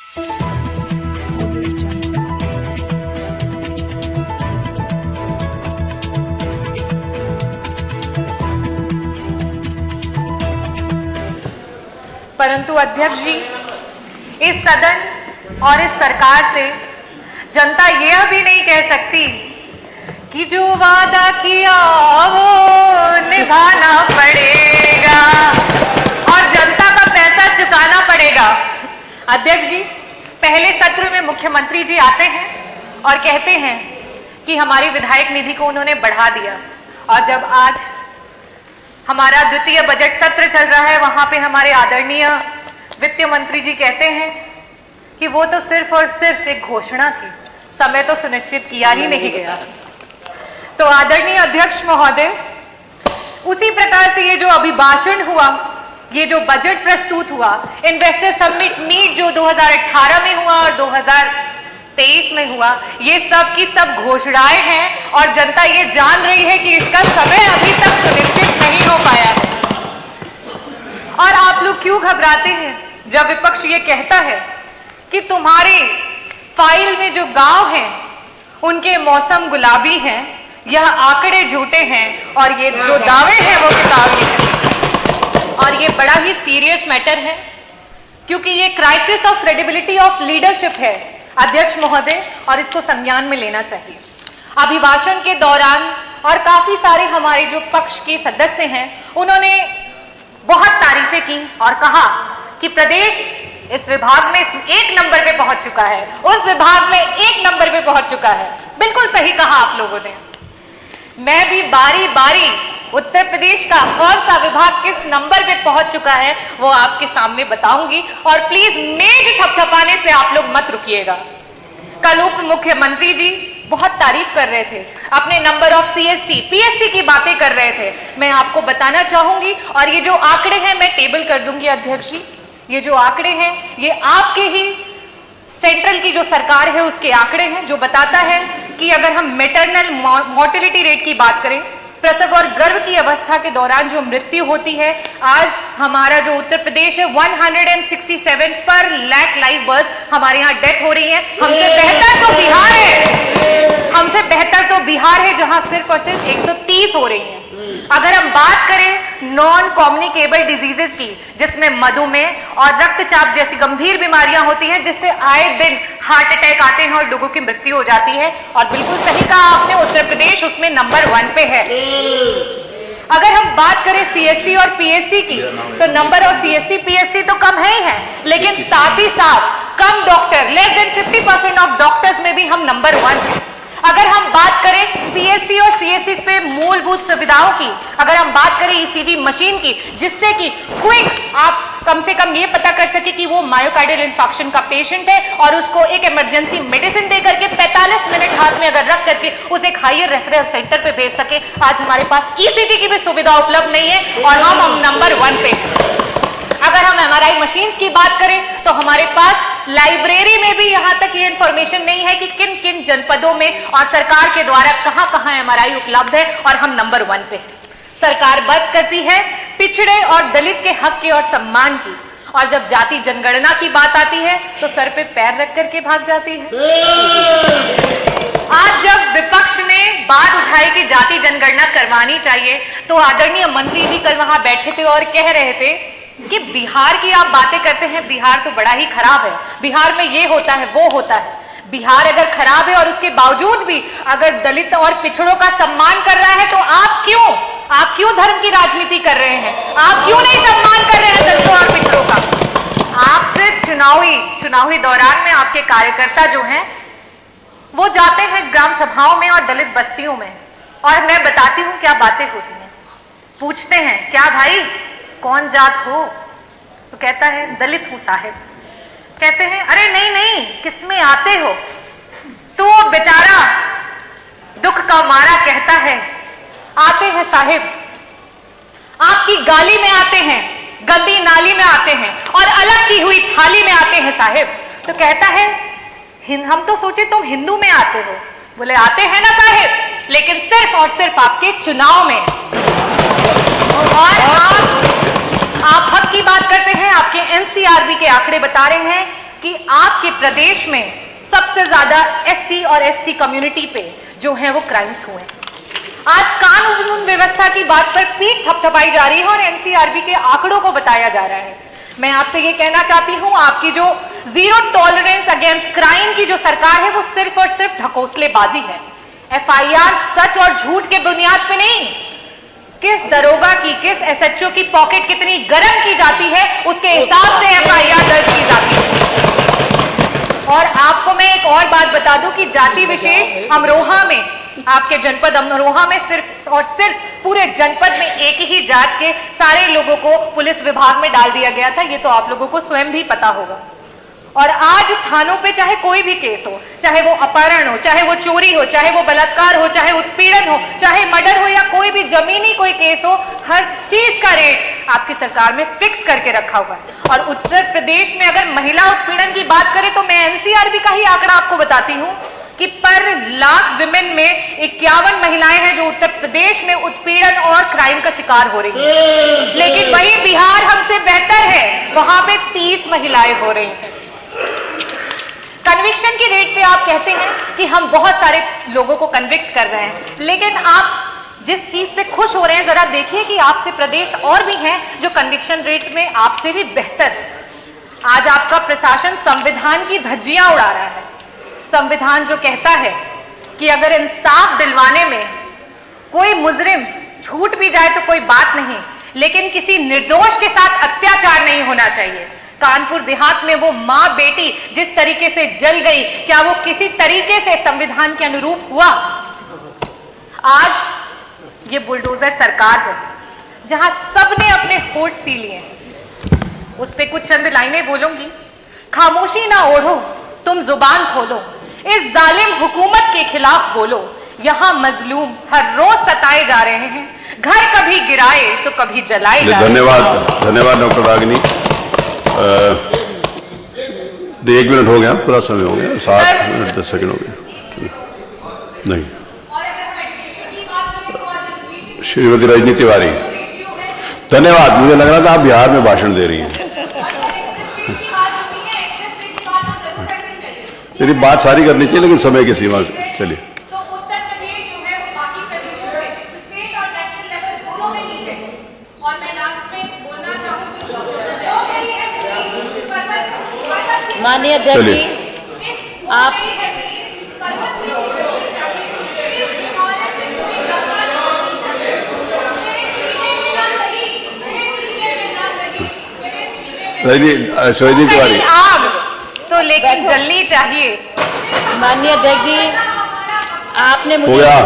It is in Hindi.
परंतु अध्यक्ष जी, इस सदन और इस सरकार से जनता यह भी नहीं कह सकती कि जो वादा किया वो निभाना पड़ेगा और जनता का पैसा चुकाना पड़ेगा। अध्यक्ष जी, पहले सत्र में मुख्यमंत्री जी आते हैं और कहते हैं कि हमारी विधायक निधि को उन्होंने बढ़ा दिया, और जब आज हमारा द्वितीय बजट सत्र चल रहा है वहां पे हमारे आदरणीय वित्त मंत्री जी कहते हैं कि वो तो सिर्फ और सिर्फ एक घोषणा थी, समय तो सुनिश्चित किया ही नहीं गया। तो आदरणीय अध्यक्ष महोदय, उसी प्रकार से ये जो अभिभाषण हुआ, ये जो बजट प्रस्तुत हुआ, इन्वेस्टर समिट मीट जो 2018 में हुआ और 2023 में हुआ, ये सब की सब घोषणाएं हैं और जनता ये जान रही है कि इसका समय अभी तक सुनिश्चित नहीं हो पाया है। और आप लोग क्यों घबराते हैं जब विपक्ष ये कहता है कि तुम्हारे फाइल में जो गांव हैं उनके मौसम गुलाबी हैं, यह आंकड़े झूठे हैं और ये जो दावे हैं वो किताबी हैं। और ये बड़ा ही सीरियस मैटर है, क्योंकि ये crisis of credibility of leadership है अध्यक्ष महोदय, और इसको संज्ञान में लेना चाहिए। अभिभाषण के दौरान और काफी सारे हमारे जो पक्ष के सदस्य हैं उन्होंने बहुत तारीफें की और कहा कि प्रदेश इस विभाग में 1 नंबर पे पहुंच चुका है, उस विभाग में 1 नंबर पे पहुंच चुका है। बिल्कुल सही कहा आप लोगों ने। मैं भी बारी बारी उत्तर प्रदेश का कौन सा विभाग किस नंबर पे पहुंच चुका है वो आपके सामने बताऊंगी, और प्लीज मेज थपथपाने से आप लोग मत रुकिएगा। कल उप मुख्यमंत्री जी बहुत तारीफ कर रहे थे, अपने नंबर ऑफ सीएससी पीएससी की बातें कर रहे थे। मैं आपको बताना चाहूंगी, और ये जो आंकड़े हैं मैं टेबल कर दूंगी अध्यक्ष जी, ये जो आंकड़े हैं ये आपके ही सेंट्रल की जो सरकार है उसके आंकड़े हैं, जो बताता है कि अगर हम मैटरनल मोर्टेलिटी रेट की बात करें, प्रसव और गर्भ की अवस्था के दौरान जो मृत्यु होती है, आज हमारा जो उत्तर प्रदेश है 167 पर लाख लाइव बर्थ हमारे यहाँ डेथ हो रही है। हमसे बेहतर तो बिहार है, हमसे बेहतर तो बिहार है जहां सिर्फ और सिर्फ 130 हो रही हैं। अगर हम बात करें नॉन कम्युनिकेबल डिजीजेस की, जिसमें मधुमेह और रक्तचाप जैसी गंभीर बीमारियां होती हैं, जिससे आए दिन हार्ट अटैक आते हैं और लोगों की मृत्यु हो जाती है, और बिल्कुल सही कहा आपने, उत्तर प्रदेश उसमें नंबर 1 पे है। अगर हम बात करें सीएससी और पीएससी की, तो नंबर ऑफ सीएससी पीएससी तो कम है ही है, लेकिन साथ ही साथ कम doctor, less than 50% of doctors में भी हम नंबर 1 हैं। अगर हम बात करें पीएससी और सीएससी पे मूलभूत सुविधाओं की, अगर हम बात करें ईसीजी मशीन की, जिससे कि क्विक आप कम से कम ये पता कर सके कि वो मायोकार्डियल इंफार्क्शन का पेशेंट है, और उसको एक इमरजेंसी मेडिसिन दे करके 45 मिनट हाथ में अगर रख करके उसे एक हायर रेफरल सेंटर पे भेज सके, आज हमारे पास ईसीजी की भी सुविधा उपलब्ध नहीं है और हम नंबर 1 पे हैं। अगर हम एमआरआई मशीन्स की बात करें तो हमारे पास लाइब्रेरी में भी यहां तक ये इंफॉर्मेशन नहीं है कि किन किन जनपदों में और सरकार के द्वारा कहां कहां एमआरआई उपलब्ध है, और हम नंबर 1 पे हैं। सरकार बात करती है पिछड़े और दलित के हक की और सम्मान की, और जब जाति जनगणना की बात आती है तो सर पे पैर रख करके भाग जाती है। आज जब विपक्ष ने बात उठाई कि जाति जनगणना करवानी चाहिए, तो आदरणीय मंत्री जी कल वहां बैठे थे और कह रहे थे कि बिहार की आप बातें करते हैं, बिहार तो बड़ा ही खराब है, बिहार में ये होता है वो होता है। बिहार अगर खराब है और उसके बावजूद भी अगर दलित और पिछड़ों का सम्मान कर रहा है, तो आप क्यों धर्म की राजनीति कर रहे हैं? आप क्यों नहीं सम्मान कर रहे हैं दलितों और पिछड़ों का? आप सिर्फ चुनावी दौरान में आपके कार्यकर्ता जो हैं वो जाते हैं ग्राम सभाओं में और दलित बस्तियों में, और मैं बताती हूँ क्या बातें होती हैं। पूछते हैं क्या भाई कौन जात हो, तो कहता है दलित हूं साहिब। कहते हैं अरे नहीं किसमें आते हो, तो वो बेचारा दुख का मारा कहता है आते हैं साहिब, आपकी गाली में आते हैं, गंदी नाली में आते हैं, और अलग की हुई थाली में आते हैं साहिब। तो कहता है हम तो सोचे तुम हिंदू में आते हो। बोले आते हैं ना साहिब, लेकिन सिर्फ और सिर्फ आपके चुनाव में। और आप हक की बात करते हैं, आपके एनसीआरबी के आंकड़े बता रहे हैं कि आपके प्रदेश में सबसे ज्यादा एससी और एसटी कम्युनिटी पे जो है वो क्राइम्स हुए। आज कानून व्यवस्था की बात पर पीठ थपथपाई जा रही है और एनसीआरबी के आंकड़ों को बताया जा रहा है। मैं आपसे ये कहना चाहती हूं, आपकी जो जीरो टॉलरेंस अगेंस्ट क्राइम की जो सरकार है वो सिर्फ और सिर्फ ढकोसलेबाजी है। एफआईआर सच और झूठ के बुनियाद पे नहीं, किस दरोगा की, किस एसएचओ की पॉकेट कितनी गर्म की जाती है उसके हिसाब से एफआईआर दर्ज की जाती है। और आपको मैं एक और बात बता दूं कि जाति विशेष अमरोहा में, आपके जनपद अमरोहा में सिर्फ और सिर्फ पूरे जनपद में एक ही जात के सारे लोगों को पुलिस विभाग में डाल दिया गया था। ये तो आप लोगों को स्वयं भी पता होगा। और आज थानों पे चाहे कोई भी केस हो, चाहे वो अपहरण हो, चाहे वो चोरी हो, चाहे वो बलात्कार हो, चाहे उत्पीड़न हो, चाहे मर्डर हो या कोई भी जमीनी कोई केस हो, हर चीज का रेट आपकी सरकार में फिक्स करके रखा हुआ है। और उत्तर प्रदेश में अगर महिला उत्पीड़न की बात करें तो मैं एनसीआरबी का ही आंकड़ा आपको बताती हूं कि पर लाख विमेन में 51 महिलाएं हैं जो उत्तर प्रदेश में उत्पीड़न और क्राइम का शिकार हो रही हैं। लेकिन वही बिहार हमसे बेहतर है, वहां पे 30 महिलाएं हो रही हैं। कन्विक्शन की रेट पे आप कहते हैं कि हम बहुत सारे लोगों को कन्विक्ट कर रहे हैं, लेकिन आप जिस चीज पे खुश हो रहे हैं जरा देखिए कि आपसे प्रदेश और भी हैं जो कन्विक्शन रेट में आपसे भी बेहतर है। आज आपका प्रशासन संविधान की धज्जियां उड़ा रहा है। संविधान जो कहता है कि अगर इंसाफ दिलवाने में कोई मुजरिम छूट भी जाए तो कोई बात नहीं, लेकिन किसी निर्दोष के साथ अत्याचार नहीं होना चाहिए। कानपुर देहात में वो मां बेटी जिस तरीके से जल गई, क्या वो किसी तरीके से संविधान के अनुरूप हुआ? आज ये बुलडोजर सरकार है जहां सबने अपने होठ सी लिए। उस पे कुछ चंद लाइनें बोलूंगी। खामोशी ना ओढ़ो, तुम जुबान खोलो, इस जालिम हुकूमत के खिलाफ बोलो। यहां मजलूम हर रोज सताए जा रहे हैं, घर कभी गिराए तो कभी जलाए जा रहे हैं। धन्यवाद, धन्यवाद डॉक्टर रागिनी। 1 मिनट हो गया, पूरा समय हो गया, 7 मिनट 10 सेकंड हो गया। नहीं, श्रीमती रजनी तिवारी, धन्यवाद। मुझे लग रहा था आप बिहार में भाषण दे रही हैं। मेरी बात सारी करनी चाहिए लेकिन समय की सीमा। चलिए, माननीय अध्यक्ष जी, आप रजनी तिवारी, आग तो लेकिन जलनी चाहिए। माननीय अध्यक्ष जी, आपने हो मुझे गया।